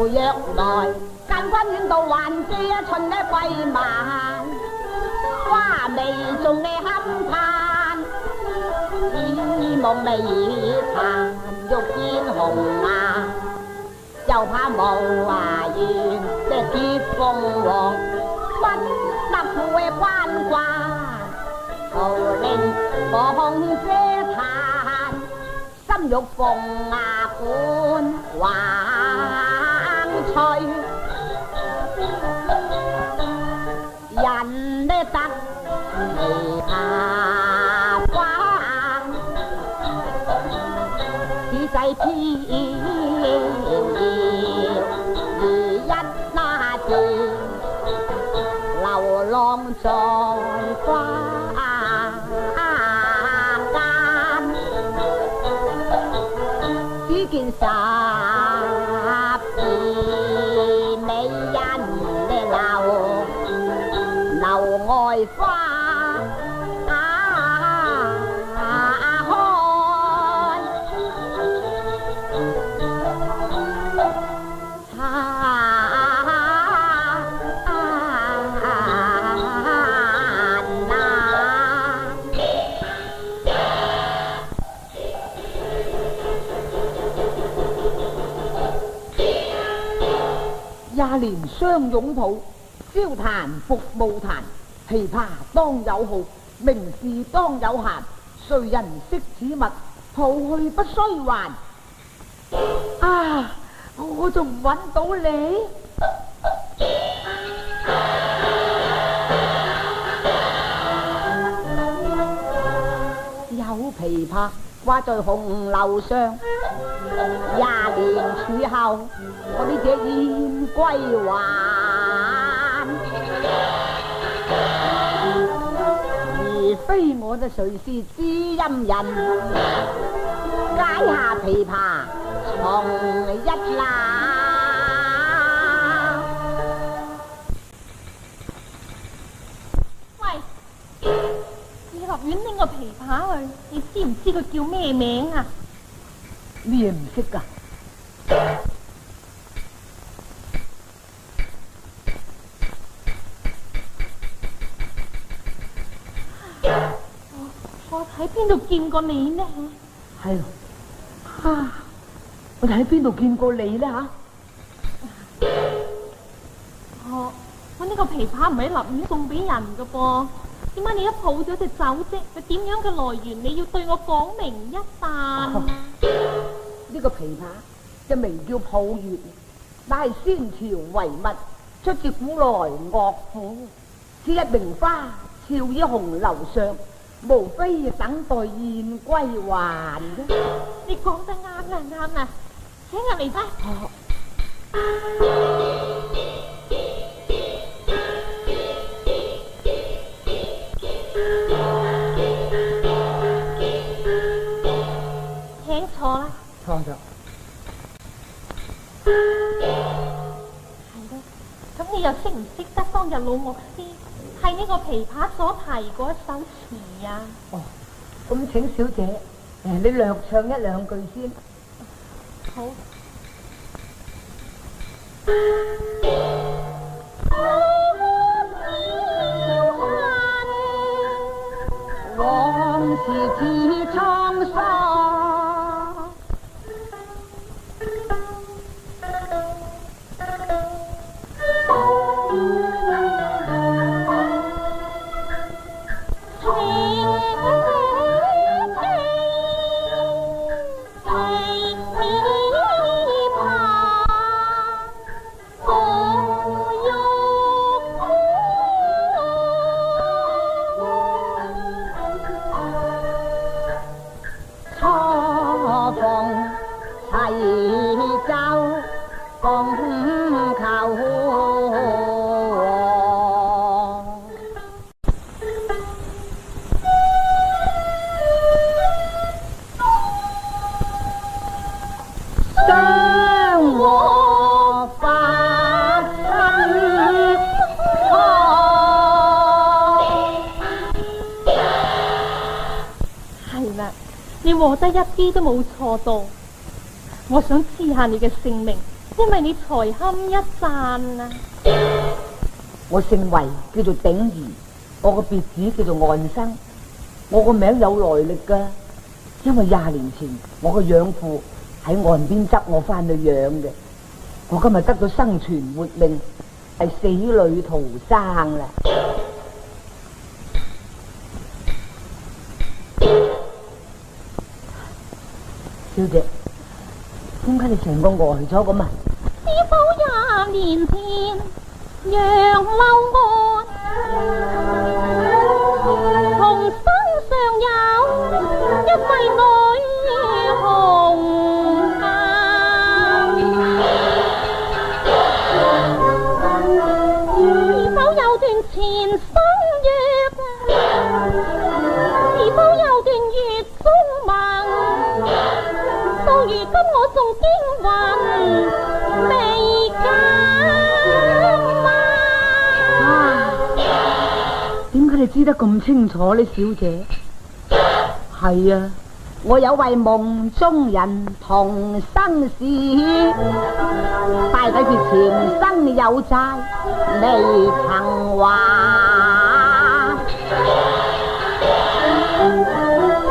若來，間關遠道還遮春呢費萬，花眉仲呢堪盼，耳目未盼欲見紅顏，又怕無華緣的結鳳凰，不得富嘅關關，徒令放遮嘆，心欲鳳牙管橫吹，人呢得琵琶花，仔細飄搖一那字，流浪在花間，只見十二美人樓外花廿年相擁抱，笑談服務談，琵琶當有號，名士當有閒。誰人識此物？抱去不須還。啊！我仲唔揾到你？有琵琶掛在紅樓上，廿年處後，我呢隻燕歸還。而非我的誰是知音人，解下琵琶從一欄。喂，你立院拎個琵琶去，你知唔知佢叫咩名啊？你嘢唔識㗎？我喺邊度見過你呢？係啊，我哋喺邊度見過你呢？我呢個琵琶唔係立院送俾人噶噃，點解你一抱咗隻走啫？佢點樣嘅來源？你要對我講明一旦。呢個琵琶嘅名叫抱月，乃係先朝遺物，出自古來樂府。此一名花俏於紅樓上，無非等待燕歸還啫。你講得啱啦，啱啦，請入嚟先。請坐啦。坐咗。係咯，咁你又識唔識得當日老樂師係呢個琵琶所提嗰一首詞啊？哦，咁請小姐，你略唱一兩句先。好。往事似滄桑，你和得一啲都冇錯到，我想知下你嘅姓名，因為你才堪一讚啊！我姓衛，叫做鼎兒，我個別字叫做岸生，我個名有來歷噶，因為20年前我個養父喺岸邊執我翻去養嘅，我今日得到生存活命，係死裏逃生啦。小姐，點解你成個呆咗咁啊？是否20年前楊柳岸，同身上有一位女紅顏？是否有段前生約？是否有段月中盟？到如今我仲驚魂未敢啊！點解你知得咁清楚呢，小姐？係啊，我有位夢中人同生事，大抵是前生有債未曾還，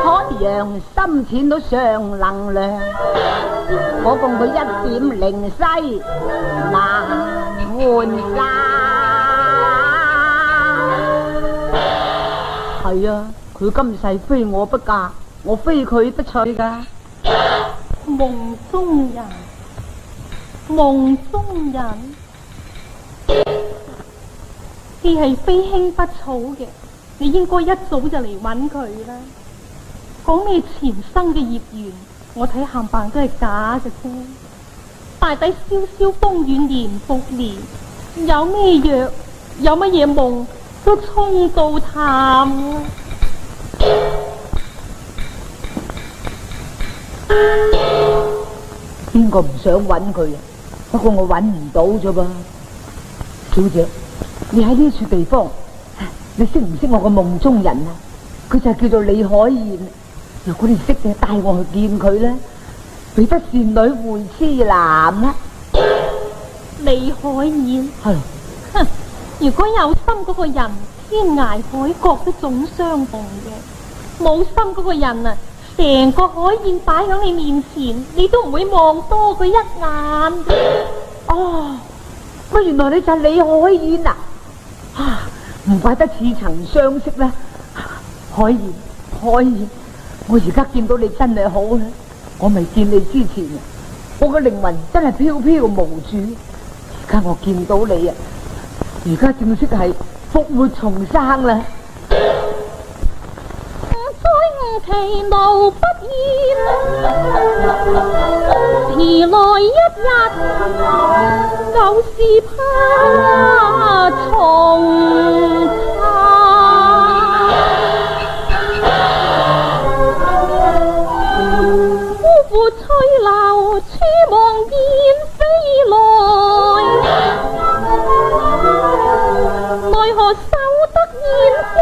海洋深淺都尚能量，我共佢一點靈犀難換晒。係啊，佢今世非我不嫁，我非佢不娶噶。夢中人，夢中人，既係非卿不草嘅，你應該一早就嚟揾佢啦。講你前生嘅業緣，我睇冚唪都係假嘅啫。大抵蕭蕭風雨年復年，有咩藥，有乜嘢夢，都沖到淡啦。邊個唔想揾佢啊？不過我揾唔到啫噃。小姐，你喺呢處地方，你識唔識我個夢中人啊？佢就係叫做李海燕。如果你識嘅，帶我去見佢啦，彼得善女會痴男啦。李海燕，係，哼！如果有心嗰個人，天涯海角都總相逢嘅；冇心嗰個人啊，成個海燕擺喺你面前，你都唔會望多佢一眼。哦，乜原來你就係李海燕啊！啊，唔怪得似曾相識啦。海燕，海燕，我而家見到你真係好啦！我未見你之前，我個靈魂真係飄飄無主。而家我見到你啊，而家正式係復活重生啦！其怒不言，遲來一日，舊事怕重拍。夫婦吹流，處望燕飛來，奈何守得燕歸。